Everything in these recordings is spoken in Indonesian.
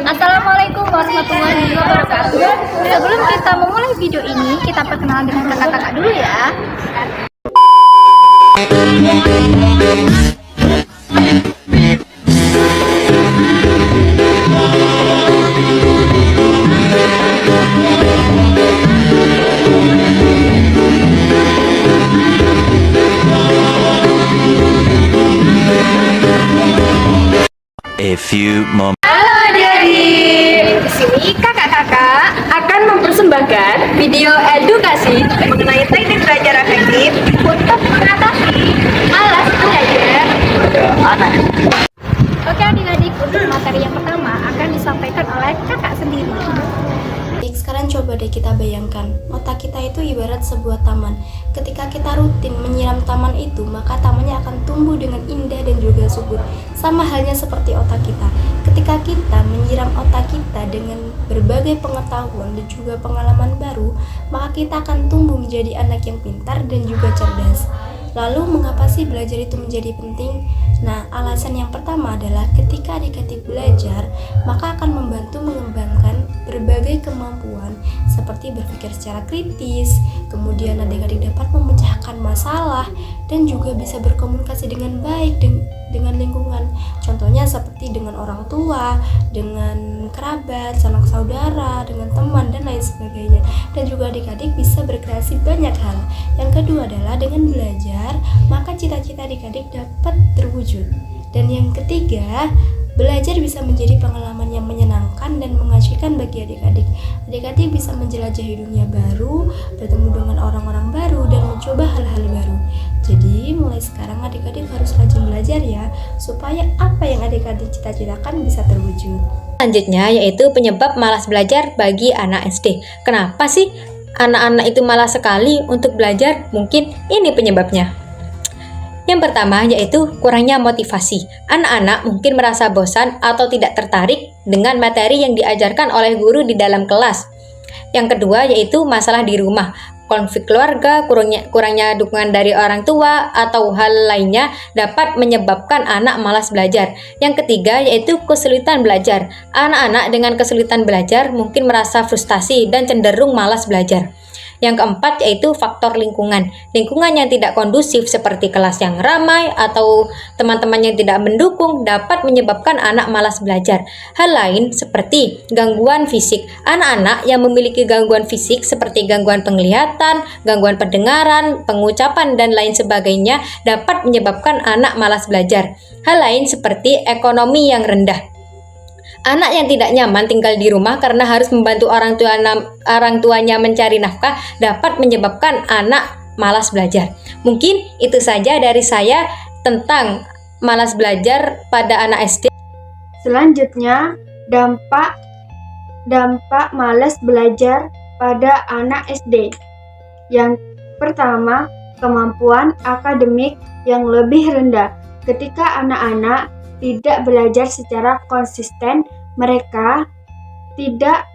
Assalamualaikum warahmatullahi wabarakatuh. Sebelum kita memulai video ini, kita perkenalan dengan kakak-kakak dulu ya. A few moments. Di sini kakak-kakak akan mempersembahkan video edukasi mengenai teknik belajar efektif untuk mengatasi malas belajar anak. Oke adik-adik, untuk materi yang pertama akan disampaikan oleh kakak sendiri. Sekarang coba deh kita bayangkan, otak kita itu ibarat sebuah taman. Ketika kita rutin menyiram taman itu, maka tamannya akan tumbuh dengan indah dan juga subur. Sama halnya seperti otak kita. Ketika kita menyiram otak kita dengan berbagai pengetahuan dan juga pengalaman baru, maka kita akan tumbuh menjadi anak yang pintar dan juga cerdas. Lalu mengapa sih belajar itu menjadi penting? Nah, alasan yang pertama adalah ketika adik-adik belajar, maka akan membantu mengembangkan berbagai kemampuan seperti berpikir secara kritis, kemudian adik-adik dapat memecahkan masalah dan juga bisa berkomunikasi dengan baik dengan lingkungan. Contohnya seperti dengan orang tua, dengan kerabat, sanak saudara, dengan teman dan lain sebagainya. Dan juga adik-adik bisa berkreasi banyak hal. Yang kedua adalah dengan belajar, maka cita-cita adik-adik dapat terwujud. Dan yang ketiga, belajar bisa menjadi pengalaman yang menyenangkan dan mengasyikan bagi adik-adik. Adik-adik bisa menjelajahi dunia baru, bertemu dengan orang-orang baru, dan mencoba hal-hal baru. Jadi, mulai sekarang adik-adik harus rajin belajar ya, supaya apa yang adik-adik cita-citakan bisa terwujud. Selanjutnya yaitu penyebab malas belajar bagi anak SD. Kenapa sih anak-anak itu malas sekali untuk belajar? Mungkin ini penyebabnya. Yang pertama yaitu kurangnya motivasi. Anak-anak mungkin merasa bosan atau tidak tertarik dengan materi yang diajarkan oleh guru di dalam kelas. Yang kedua yaitu masalah di rumah. Konflik keluarga, kurangnya dukungan dari orang tua, atau hal lainnya dapat menyebabkan anak malas belajar. Yang ketiga yaitu kesulitan belajar. Anak-anak dengan kesulitan belajar mungkin merasa frustasi dan cenderung malas belajar. Yang keempat yaitu faktor lingkungan. Lingkungan yang tidak kondusif seperti kelas yang ramai atau teman-teman yang tidak mendukung dapat menyebabkan anak malas belajar. Hal lain seperti gangguan fisik. Anak-anak yang memiliki gangguan fisik seperti gangguan penglihatan, gangguan pendengaran, pengucapan, dan lain sebagainya dapat menyebabkan anak malas belajar. Hal lain seperti ekonomi yang rendah. Anak yang tidak nyaman tinggal di rumah karena harus membantu orang tuanya mencari nafkah dapat menyebabkan anak malas belajar. Mungkin itu saja dari saya tentang malas belajar pada anak SD. Selanjutnya, dampak malas belajar pada anak SD. Yang pertama, kemampuan akademik yang lebih rendah. Ketika anak-anak tidak belajar secara konsisten, mereka tidak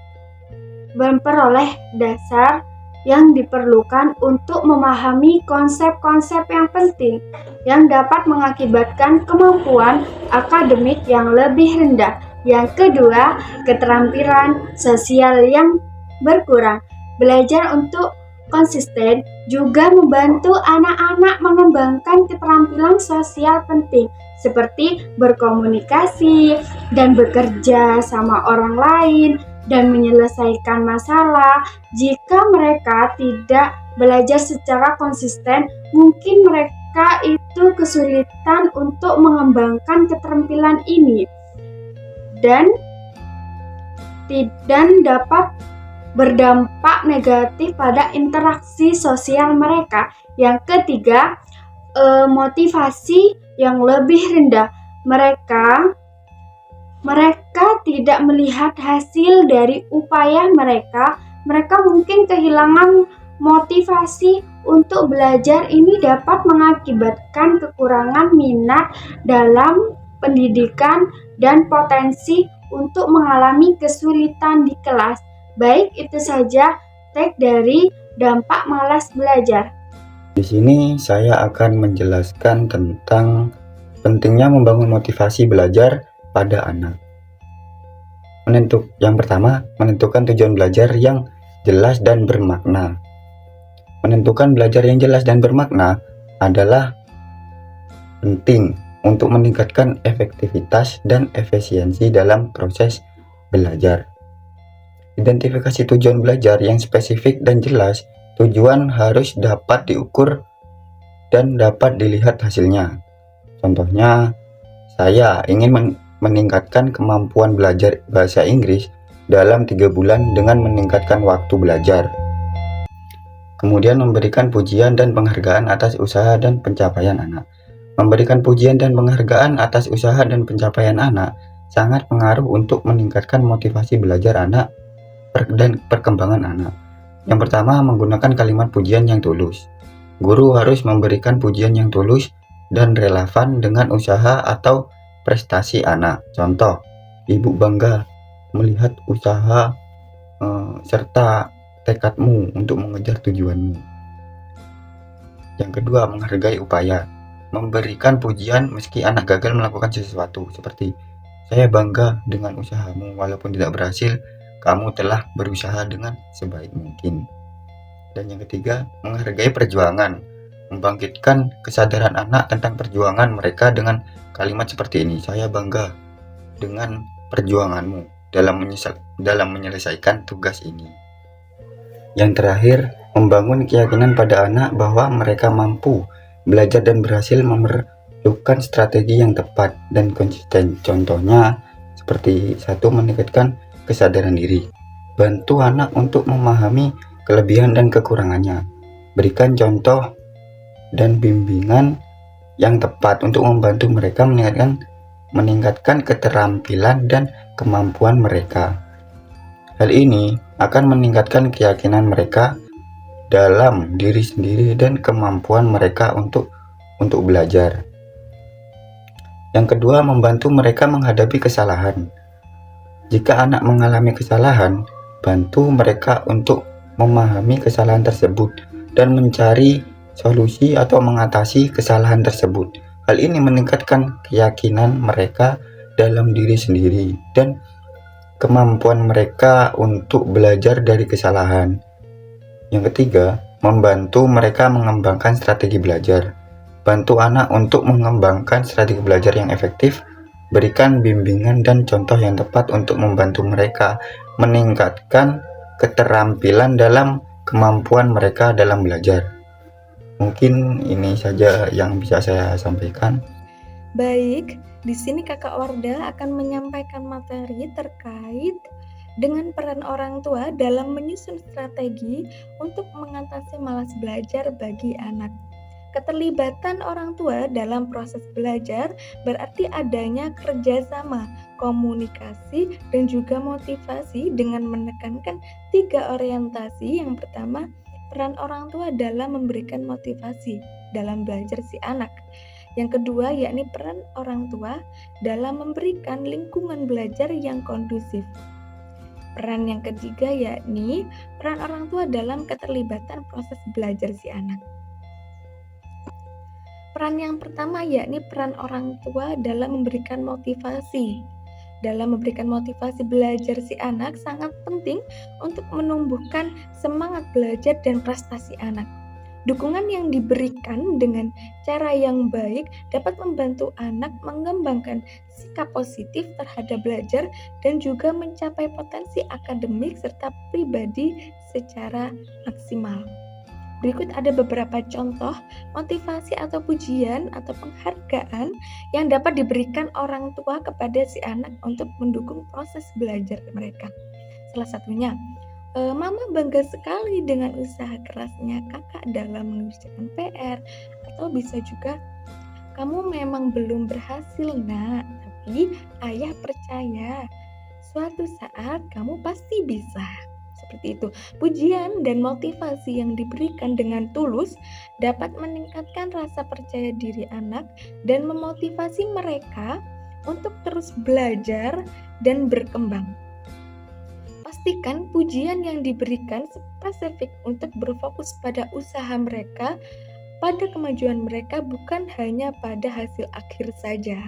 memperoleh dasar yang diperlukan untuk memahami konsep-konsep yang penting yang dapat mengakibatkan kemampuan akademik yang lebih rendah. Yang kedua, keterampilan sosial yang berkurang. Belajar untuk konsisten juga membantu anak-anak mengembangkan keterampilan sosial penting seperti berkomunikasi dan bekerja sama orang lain dan menyelesaikan masalah. Jika mereka tidak belajar secara konsisten, mungkin mereka itu kesulitan untuk mengembangkan keterampilan ini dan dapat berdampak negatif pada interaksi sosial mereka. Yang ketiga, motivasi yang lebih rendah. Mereka tidak melihat hasil dari upaya mereka. Mereka mungkin kehilangan motivasi untuk belajar. Ini dapat mengakibatkan kekurangan minat dalam pendidikan dan potensi untuk mengalami kesulitan di kelas. Baik, itu saja teks dari dampak malas belajar. Di sini saya akan menjelaskan tentang pentingnya membangun motivasi belajar pada anak. Yang pertama, menentukan tujuan belajar yang jelas dan bermakna. Menentukan belajar yang jelas dan bermakna adalah penting untuk meningkatkan efektivitas dan efisiensi dalam proses belajar. Identifikasi tujuan belajar yang spesifik dan jelas. Tujuan harus dapat diukur dan dapat dilihat hasilnya. Contohnya, saya ingin meningkatkan kemampuan belajar bahasa Inggris dalam 3 bulan dengan meningkatkan waktu belajar. Kemudian memberikan pujian dan penghargaan atas usaha dan pencapaian anak. Memberikan pujian dan penghargaan atas usaha dan pencapaian anak sangat pengaruh untuk meningkatkan motivasi belajar anak dan perkembangan anak. Yang pertama, menggunakan kalimat pujian yang tulus. Guru harus memberikan pujian yang tulus dan relevan dengan usaha atau prestasi anak. Contoh, ibu bangga melihat usaha serta tekadmu untuk mengejar tujuanmu. Yang kedua, menghargai upaya. Memberikan pujian meski anak gagal melakukan sesuatu, seperti saya bangga dengan usahamu walaupun tidak berhasil, kamu telah berusaha dengan sebaik mungkin. Dan yang ketiga, menghargai perjuangan. Membangkitkan kesadaran anak tentang perjuangan mereka dengan kalimat seperti ini, saya bangga dengan perjuanganmu dalam menyelesaikan tugas ini. Yang terakhir, membangun keyakinan pada anak bahwa mereka mampu belajar dan berhasil memerlukan strategi yang tepat dan konsisten. Contohnya, seperti 1. Meningkatkan kesadaran diri. Bantu anak untuk memahami kelebihan dan kekurangannya. Berikan contoh dan bimbingan yang tepat untuk membantu mereka meningkatkan keterampilan dan kemampuan mereka. Hal ini akan meningkatkan keyakinan mereka dalam diri sendiri dan kemampuan mereka untuk belajar. Yang kedua, membantu mereka menghadapi kesalahan. Jika anak mengalami kesalahan, bantu mereka untuk memahami kesalahan tersebut dan mencari solusi atau mengatasi kesalahan tersebut. Hal ini meningkatkan keyakinan mereka dalam diri sendiri dan kemampuan mereka untuk belajar dari kesalahan. Yang ketiga, membantu mereka mengembangkan strategi belajar. Bantu anak untuk mengembangkan strategi belajar yang efektif. Berikan bimbingan dan contoh yang tepat untuk membantu mereka meningkatkan keterampilan dalam kemampuan mereka dalam belajar. Mungkin ini saja yang bisa saya sampaikan. Baik, di sini Kakak Wardah akan menyampaikan materi terkait dengan peran orang tua dalam menyusun strategi untuk mengatasi malas belajar bagi anak. Keterlibatan orang tua dalam proses belajar berarti adanya kerjasama, komunikasi, dan juga motivasi dengan menekankan 3 orientasi. Yang pertama, peran orang tua dalam memberikan motivasi dalam belajar si anak. Yang kedua, yakni peran orang tua dalam memberikan lingkungan belajar yang kondusif. Peran yang ketiga yakni peran orang tua dalam keterlibatan proses belajar si anak. Peran yang pertama yakni peran orang tua dalam memberikan motivasi. Dalam memberikan motivasi belajar si anak sangat penting untuk menumbuhkan semangat belajar dan prestasi anak. Dukungan yang diberikan dengan cara yang baik dapat membantu anak mengembangkan sikap positif terhadap belajar dan juga mencapai potensi akademik serta pribadi secara maksimal. Berikut ada beberapa contoh motivasi atau pujian atau penghargaan yang dapat diberikan orang tua kepada si anak untuk mendukung proses belajar mereka. Salah satunya, Mama bangga sekali dengan usaha kerasnya kakak dalam mengerjakan PR. Atau bisa juga, kamu memang belum berhasil nak, tapi ayah percaya suatu saat kamu pasti bisa. Seperti itu. Pujian dan motivasi yang diberikan dengan tulus dapat meningkatkan rasa percaya diri anak dan memotivasi mereka untuk terus belajar dan berkembang. Pastikan pujian yang diberikan spesifik untuk berfokus pada usaha mereka, pada kemajuan mereka, bukan hanya pada hasil akhir saja.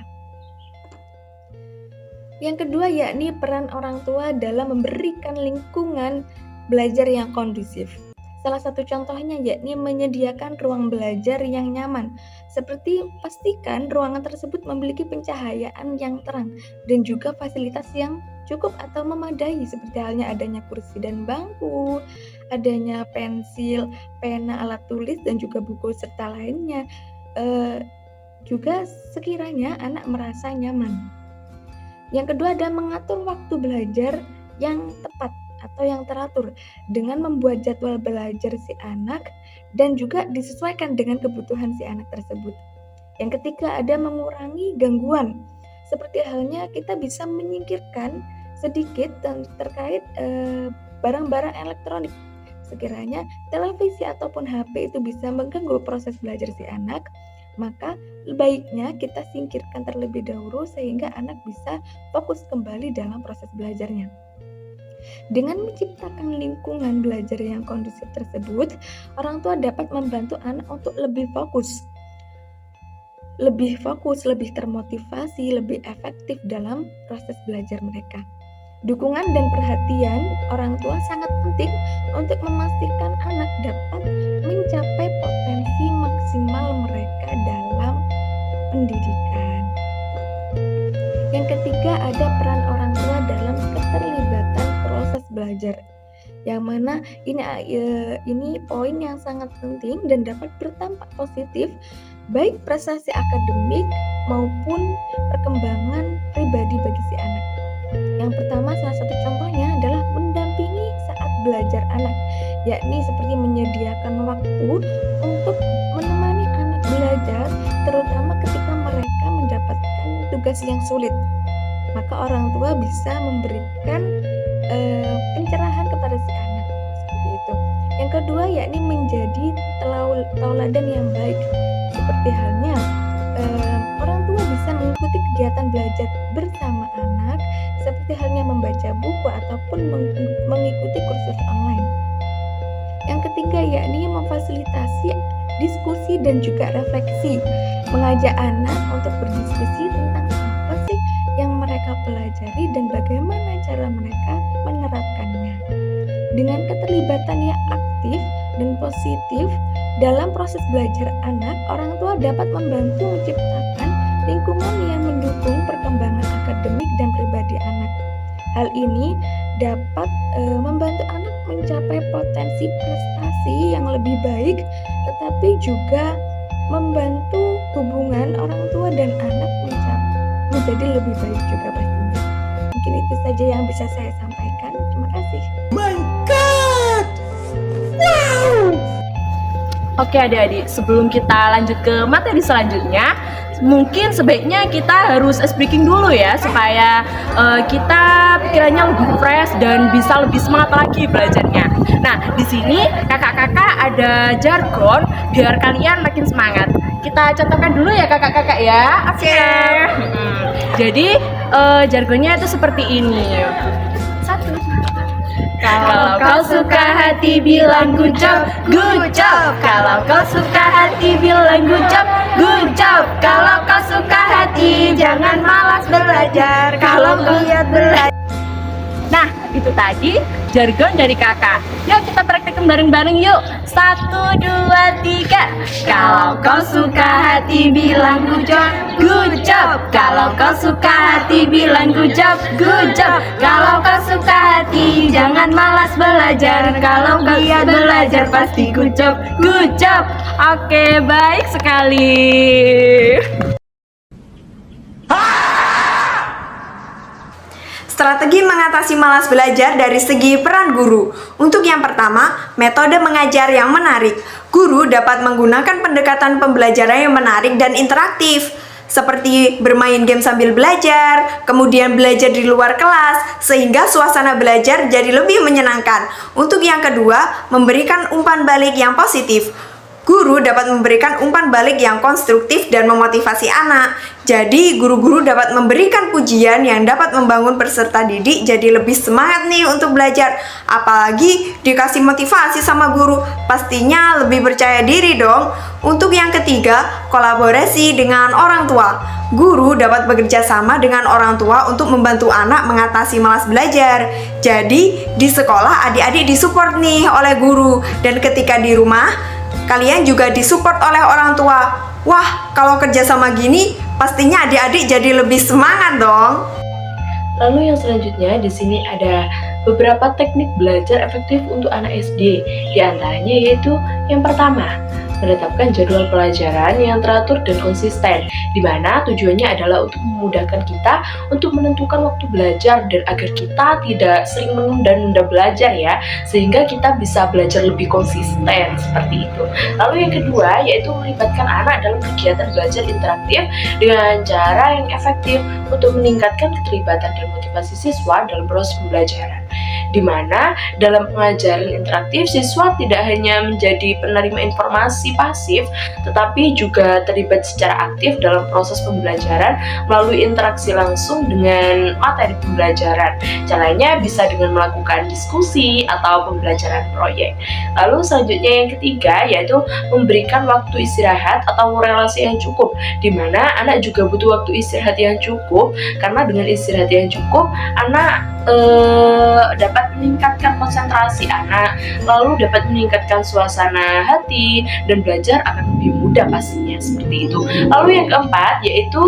Yang kedua yakni peran orang tua dalam memberikan lingkungan belajar yang kondusif. Salah satu contohnya yakni menyediakan ruang belajar yang nyaman, seperti pastikan ruangan tersebut memiliki pencahayaan yang terang dan juga fasilitas yang cukup atau memadai, seperti halnya adanya kursi dan bangku, adanya pensil, pena, alat tulis, dan juga buku serta lainnya. Juga sekiranya anak merasa nyaman. Yang kedua adalah mengatur waktu belajar yang tepat atau yang teratur dengan membuat jadwal belajar si anak dan juga disesuaikan dengan kebutuhan si anak tersebut. Yang ketiga ada mengurangi gangguan, seperti halnya kita bisa menyingkirkan sedikit terkait barang-barang elektronik. Sekiranya televisi ataupun HP itu bisa mengganggu proses belajar si anak, maka baiknya kita singkirkan terlebih dahulu sehingga anak bisa fokus kembali dalam proses belajarnya. Dengan menciptakan lingkungan belajar yang kondusif tersebut, orang tua dapat membantu anak untuk lebih fokus, lebih termotivasi, lebih efektif dalam proses belajar mereka. Dukungan dan perhatian orang tua sangat penting untuk memastikan anak dapat mencapai potensi maksimal mereka dalam pendidikan. Yang ketiga ada peran orang tua dalam keterlibatan proses belajar, yang mana ini poin yang sangat penting dan dapat berdampak positif baik prestasi akademik maupun perkembangan pribadi bagi si anak. Yang pertama, salah satu contohnya adalah mendampingi saat belajar anak, yakni seperti menyediakan waktu untuk menemani anak belajar, terutama ketika mereka mendapatkan tugas yang sulit. Maka orang tua bisa memberikan pencerahan kepada si anak seperti itu. Yang kedua yakni menjadi tauladan yang baik, seperti halnya orang tua bisa mengikuti kegiatan belajar bersama anak, seperti halnya membaca buku ataupun mengikuti kursus online. Yang ketiga yakni memfasilitasi diskusi dan juga refleksi, mengajak anak untuk berdiskusi tentang apa sih yang mereka pelajari dan bagaimana cara mereka menerapkannya. Dengan keterlibatan yang aktif dan positif dalam proses belajar anak, orang tua dapat membantu menciptakan lingkungan yang mendukung perkembangan akademik dan pribadi anak. Hal ini dapat membantu anak mencapai potensi prestasi yang lebih baik, tetapi juga membantu hubungan orang tua dan anak menjadi lebih baik juga pastinya. Mungkin itu saja yang bisa saya sampaikan. Terima kasih. Oke adik-adik, sebelum kita lanjut ke materi selanjutnya, mungkin sebaiknya kita harus ice breaking dulu ya, supaya kita pikirannya lebih fresh dan bisa lebih semangat lagi belajarnya. Nah, di sini kakak-kakak ada jargon biar kalian makin semangat. Kita contohkan dulu ya kakak-kakak ya. Oke. Jadi jargonnya itu seperti ini. Satu. Kalau kau suka hati bilang good job, good job. Kalau kau suka hati bilang good job, good job. Kalau kau suka hati jangan malas belajar. Kalau kau giat belajar. Nah, itu tadi jargon dari kakak. Yuk kita praktekkan bareng-bareng yuk. 1, 2, 3. Kalau kau suka hati bilang good job, good job. Kalau kau suka hati bilang good job, good job. Kalau kau suka hati jangan malas belajar. Kalau kau giat belajar pasti good job, good job. Oke, baik sekali. Strategi mengatasi malas belajar dari segi peran guru. Untuk yang pertama, metode mengajar yang menarik. Guru dapat menggunakan pendekatan pembelajaran yang menarik dan interaktif, seperti bermain game sambil belajar, kemudian belajar di luar kelas, sehingga suasana belajar jadi lebih menyenangkan. Untuk yang kedua, memberikan umpan balik yang positif. Guru dapat memberikan umpan balik yang konstruktif dan memotivasi anak. Jadi, guru-guru dapat memberikan pujian yang dapat membangun peserta didik jadi lebih semangat nih untuk belajar. Apalagi dikasih motivasi sama guru, pastinya lebih percaya diri dong. Untuk yang ketiga, kolaborasi dengan orang tua. Guru dapat bekerja sama dengan orang tua untuk membantu anak mengatasi malas belajar. Jadi, di sekolah adik-adik disupport nih oleh guru, dan ketika di rumah kalian juga disupport oleh orang tua. Wah, kalau kerja sama gini, pastinya adik-adik jadi lebih semangat dong. Lalu yang selanjutnya di sini ada beberapa teknik belajar efektif untuk anak SD. Di antaranya yaitu yang pertama, menetapkan jadwal pelajaran yang teratur dan konsisten, di mana tujuannya adalah untuk memudahkan kita untuk menentukan waktu belajar dan agar kita tidak sering menunda-nunda belajar ya, sehingga kita bisa belajar lebih konsisten seperti itu. Lalu yang kedua yaitu melibatkan anak dalam kegiatan belajar interaktif dengan cara yang efektif untuk meningkatkan keterlibatan dan motivasi siswa dalam proses pembelajaran, di mana dalam pengajaran interaktif siswa tidak hanya menjadi penerima informasi pasif, tetapi juga terlibat secara aktif dalam proses pembelajaran melalui interaksi langsung dengan materi pembelajaran. Caranya bisa dengan melakukan diskusi atau pembelajaran proyek. Lalu selanjutnya yang ketiga yaitu memberikan waktu istirahat atau relasi yang cukup, di mana anak juga butuh waktu istirahat yang cukup, karena dengan istirahat yang cukup anak dapat meningkatkan konsentrasi anak, lalu dapat meningkatkan suasana hati, dan belajar akan lebih mudah pastinya seperti itu. Lalu yang keempat yaitu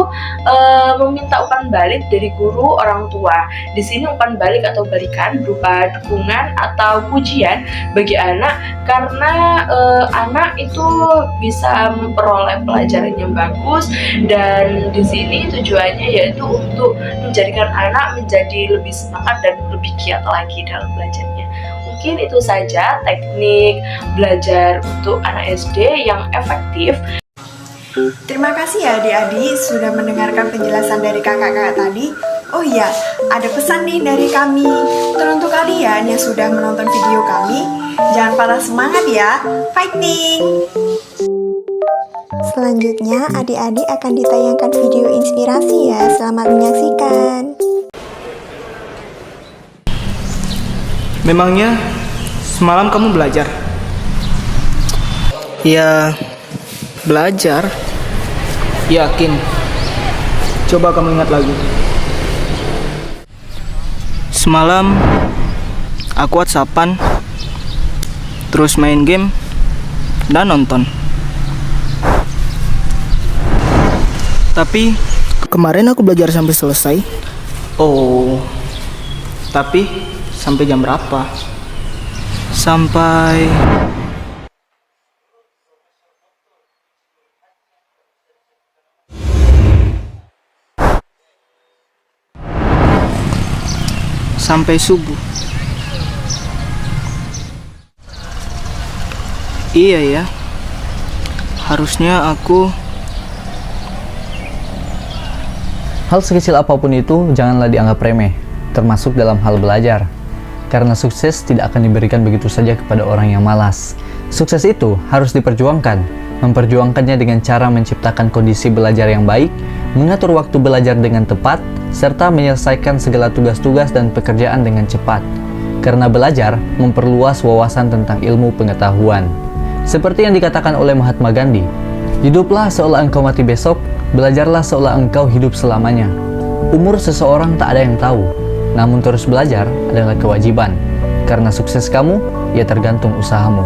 meminta umpan balik dari guru orang tua. Di sini umpan balik atau balikan berupa dukungan atau pujian bagi anak, karena anak itu bisa memperoleh pelajaran yang bagus, dan di sini tujuannya yaitu untuk menjadikan anak menjadi lebih semangat dan lebih giat lagi dalam belajarnya. Mungkin itu saja teknik belajar untuk anak SD yang efektif. Terima kasih ya adik-adik sudah mendengarkan penjelasan dari kakak-kakak tadi. Oh iya, ada pesan nih dari kami. Teruntuk kalian yang sudah menonton video kami, jangan patah semangat ya, fighting! Selanjutnya, adik-adik akan ditayangkan video inspirasi ya. Selamat menyaksikan. Memangnya semalam kamu belajar? Ya, belajar. Yakin? Coba kamu ingat lagi. Semalam aku WhatsAppan, terus main game dan nonton. Tapi kemarin aku belajar sampai selesai. Oh, tapi sampai jam berapa? Sampai subuh. Iya ya, harusnya aku. Hal sekecil apapun itu janganlah dianggap remeh, termasuk dalam hal belajar. Karena sukses tidak akan diberikan begitu saja kepada orang yang malas. Sukses itu harus diperjuangkan. Memperjuangkannya dengan cara menciptakan kondisi belajar yang baik, mengatur waktu belajar dengan tepat, serta menyelesaikan segala tugas-tugas dan pekerjaan dengan cepat. Karena belajar memperluas wawasan tentang ilmu pengetahuan. Seperti yang dikatakan oleh Mahatma Gandhi, hiduplah seolah engkau mati besok, belajarlah seolah engkau hidup selamanya. Umur seseorang tak ada yang tahu, namun terus belajar adalah kewajiban. Karena sukses kamu, ya tergantung usahamu.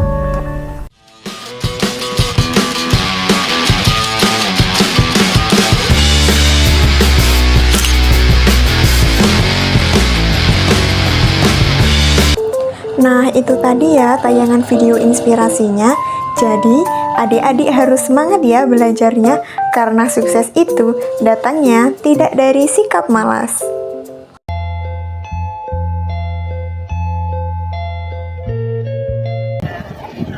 Nah, itu tadi ya tayangan video inspirasinya. Jadi, adik-adik harus semangat ya belajarnya, karena sukses itu datangnya tidak dari sikap malas.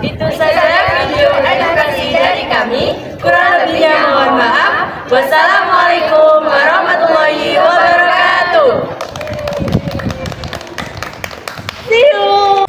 Itu saja video edukasi dari kami. Kurang lebihnya mohon maaf. Wassalamualaikum warahmatullahi wabarakatuh. See you.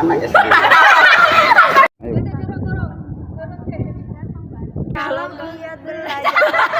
anak SD. Kalau giat belajar